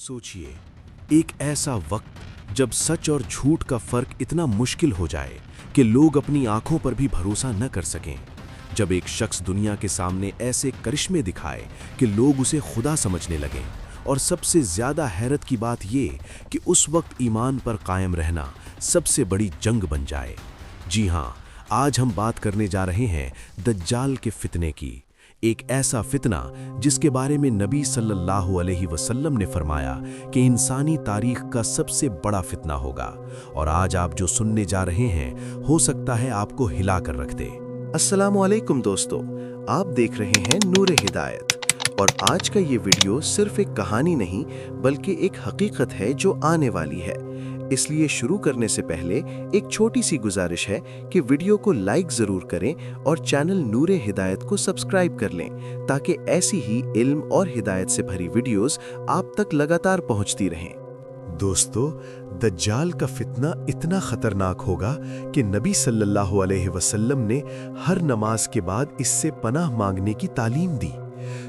सोचिए, एक ऐसा वक्त जब सच और झूठ का फर्क इतना मुश्किल हो जाए कि लोग अपनी आंखों पर भी भरोसा न कर सकें। जब एक शख्स दुनिया के सामने ऐसे करिश्मे दिखाए कि लोग उसे खुदा समझने लगें। और सबसे ज्यादा हैरत की बात ये कि उस वक्त ईमान पर कायम रहना सबसे बड़ी जंग बन जाए। जी हाँ, आज हम बात करने जा रहे हैं दज्जाल के फितने की। एक ऐसा फितना जिसके बारे में नबी सल्लल्लाहु अलैहि वसल्लम ने फरमाया कि इंसानी तारीख का सबसे बड़ा फितना होगा। और आज आप जो सुनने जा रहे हैं हो सकता है आपको हिला कर रख दे। अस्सलामु अलैकुम दोस्तों, आप देख रहे हैं नूरे हिदायत। और आज का ये वीडियो सिर्फ एक कहानी नहीं बल्कि एक हकीकत है जो आने वाली है। इसलिए शुरू करने से पहले एक छोटी सी गुजारिश है कि वीडियो को लाइक जरूर करें और चैनल नूरे हिदायत को सब्सक्राइब कर लें ताकि ऐसी ही इल्म और हिदायत से भरी वीडियोस आप तक लगातार पहुंचती रहें। दोस्तों, दज्जाल का फितना इतना खतरनाक होगा कि नबी सल्लल्लाहु अलैहि वसल्लम ने हर नमाज के बाद इससे पनाह मांगने की तालीम दी।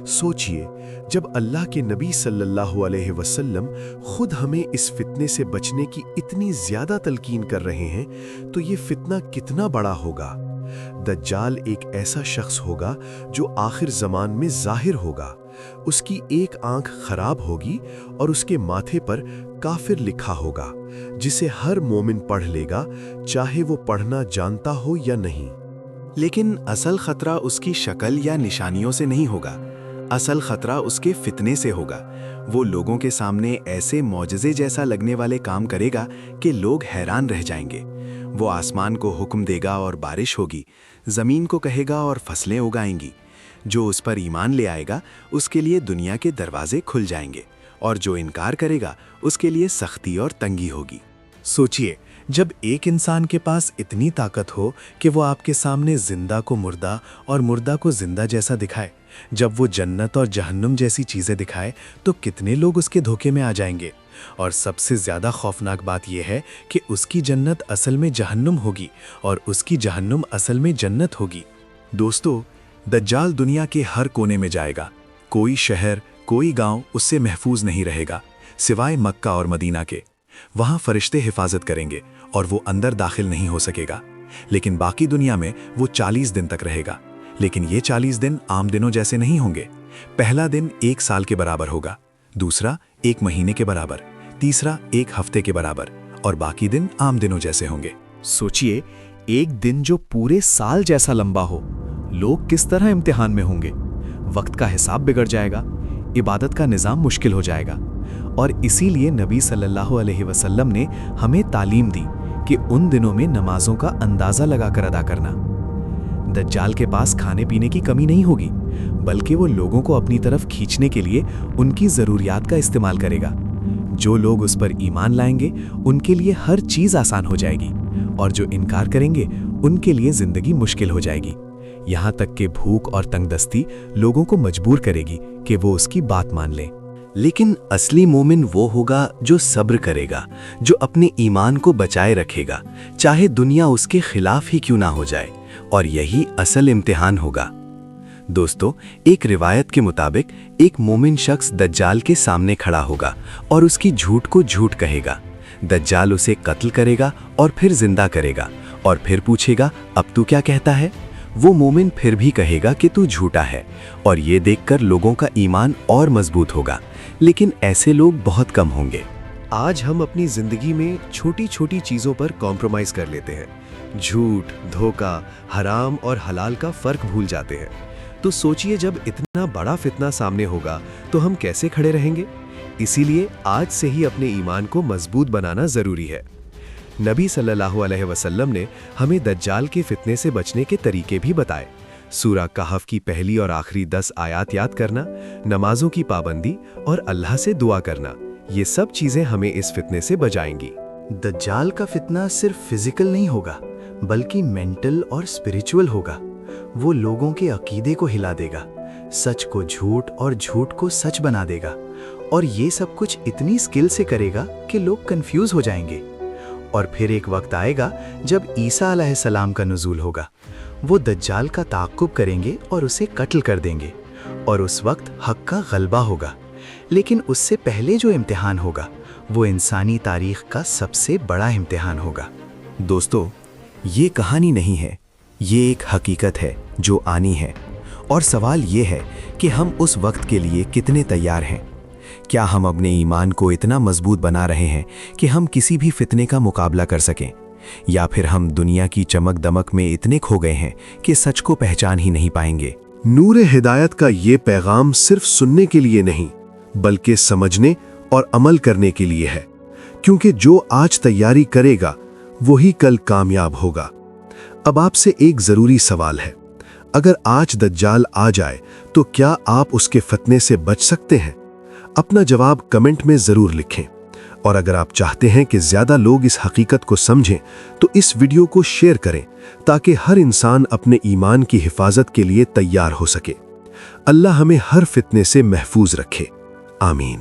सोचिए, जब अल्लाह के नबी सल्लल्लाहु अलैहि वसल्लम खुद हमें इस फितने से बचने की इतनी ज्यादा तलकीन कर रहे हैं तो ये फितना कितना बड़ा होगा। दज्जाल एक ऐसा शख्स होगा जो आखिर ज़मान में जाहिर होगा। उसकी एक आंख खराब होगी और उसके माथे पर काफिर लिखा होगा, जिसे हर मोमिन पढ़ लेगा, चाहे वो पढ़ना जानता हो या नहीं। लेकिन असल खतरा उसकी शक्ल या निशानियों से नहीं होगा, असल खतरा उसके फितने से होगा। वो लोगों के सामने ऐसे मौजज़े जैसा लगने वाले काम करेगा कि लोग हैरान रह जाएंगे। वो आसमान को हुक्म देगा और बारिश होगी, ज़मीन को कहेगा और फसलें उगाएंगी। जो उस पर ईमान ले आएगा उसके लिए दुनिया के दरवाजे खुल जाएंगे, और जो इनकार करेगा उसके लिए सख्ती और तंगी होगी। सोचिए, जब एक इंसान के पास इतनी ताकत हो कि वो आपके सामने जिंदा को मुर्दा और मुर्दा को जिंदा जैसा दिखाए, जब वो जन्नत और जहन्नुम जैसी चीज़ें दिखाए तो कितने लोग उसके धोखे में आ जाएंगे। और सबसे ज़्यादा खौफनाक बात यह है कि उसकी जन्नत असल में जहन्नुम होगी और उसकी जहन्नुम असल में जन्नत होगी। दोस्तों, दज्जाल दुनिया के हर कोने में जाएगा। कोई शहर, कोई गांव उससे महफूज नहीं रहेगा सिवाय मक्का और मदीना के। वहां फरिश्ते हिफाजत करेंगे और वो अंदर दाखिल नहीं हो सकेगा। लेकिन बाकी दुनिया में वो 40 दिन तक रहेगा। लेकिन ये 40 दिन आम दिनों जैसे नहीं होंगे। पहला दिन 1 साल के बराबर होगा, दूसरा 1 महीने के बराबर, तीसरा 1 हफ्ते के बराबर, और बाकी दिन आम दिनों जैसे होंगे। सोचिए, एक दिन जो पूरे साल जैसा लंबा हो, लोग किस तरह इम्तिहान में होंगे। वक्त का हिसाब बिगड़ जाएगा, इबादत का निज़ाम मुश्किल हो जाएगा। और इसीलिए नबी सल्लल्लाहु अलैहि वसल्लम ने हमें तालीम दी कि उन दिनों में नमाजों का अंदाज़ा लगाकर अदा करना। दज्जाल के पास खाने पीने की कमी नहीं होगी, बल्कि वो लोगों को अपनी तरफ खींचने के लिए उनकी ज़रूरियात का इस्तेमाल करेगा। जो लोग उस पर ईमान लाएंगे उनके लिए हर चीज़ आसान हो जाएगी, और जो इनकार करेंगे उनके लिए ज़िंदगी मुश्किल हो जाएगी। यहाँ तक कि भूख और तंगदस्ती लोगों को मजबूर करेगी कि वो उसकी बात मान लें। लेकिन असली मोमिन वो होगा जो सब्र करेगा, जो अपने ईमान को बचाए रखेगा, चाहे दुनिया उसके खिलाफ ही क्यों ना हो जाए। और यही असल इम्तिहान होगा। दोस्तों, एक रिवायत के मुताबिक एक मोमिन शख्स दज्जाल के सामने खड़ा होगा और उसकी झूठ को झूठ कहेगा। दज्जाल उसे कत्ल करेगा और फिर जिंदा करेगा, और फिर पूछेगा, अब तू क्या कहता है? वो मोमिन फिर भी कहेगा कि तू झूठा है, और ये देखकर लोगों का ईमान और मजबूत होगा। लेकिन ऐसे लोग बहुत कम होंगे। आज हम अपनी जिंदगी में छोटी छोटी चीजों पर कॉम्प्रोमाइज कर लेते हैं। झूठ, धोखा, हराम और हलाल का फर्क भूल जाते हैं। तो सोचिए, जब इतना बड़ा फितना सामने होगा तो हम कैसे खड़े रहेंगे। इसीलिए आज से ही अपने ईमान को मजबूत बनाना जरूरी है। नबी सल्लल्लाहु अलैहि वसल्लम ने हमें दज्जाल के फितने से बचने के तरीके भी बताए। सूरा कहफ की पहली और आखिरी 10 आयात याद करना, नमाजों की पाबंदी और अल्लाह से दुआ करना, ये सब चीजें हमें इस फितने से बचाएंगी। दज्जाल का फितना सिर्फ फिजिकल नहीं होगा बल्कि मेंटल और स्पिरिचुअल होगा। वो लोगों के अकीदे को हिला देगा, सच को झूठ और झूठ को सच बना देगा। और ये सब कुछ इतनी स्किल से करेगा कि लोग कंफ्यूज हो जाएंगे। और फिर एक वक्त आएगा जब ईसा अलैहिस्सलाम का नुज़ूल होगा। वो दज्जाल का ताक़ुब करेंगे और उसे कत्ल कर देंगे, और उस वक्त हक का गलबा होगा। لیکن اس سے پہلے جو امتحان ہوگا وہ انسانی تاریخ کا سب سے بڑا امتحان ہوگا۔ دوستو، یہ کہانی نہیں ہے، یہ ایک حقیقت ہے جو آنی ہے، اور سوال یہ ہے کہ ہم اس وقت کے لیے کتنے تیار ہیں۔ کیا ہم اپنے ایمان کو اتنا مضبوط بنا رہے ہیں کہ ہم کسی بھی فتنے کا مقابلہ کر سکیں، یا پھر ہم دنیا کی چمک دمک میں اتنے کھو گئے ہیں کہ سچ کو پہچان ہی نہیں پائیں گے؟ نور ہدایت کا یہ پیغام صرف سننے کے لیے نہیں بلکہ سمجھنے اور عمل کرنے کے لیے ہے، کیونکہ جو آج تیاری کرے گا وہی کل کامیاب ہوگا۔ اب آپ سے ایک ضروری سوال ہے، اگر آج دجال آ جائے تو کیا آپ اس کے فتنے سے بچ سکتے ہیں؟ اپنا جواب کمنٹ میں ضرور لکھیں، اور اگر آپ چاہتے ہیں کہ زیادہ لوگ اس حقیقت کو سمجھیں تو اس ویڈیو کو شیئر کریں تاکہ ہر انسان اپنے ایمان کی حفاظت کے لیے تیار ہو سکے۔ اللہ ہمیں ہر فتنے سے محفوظ رکھے، آمین۔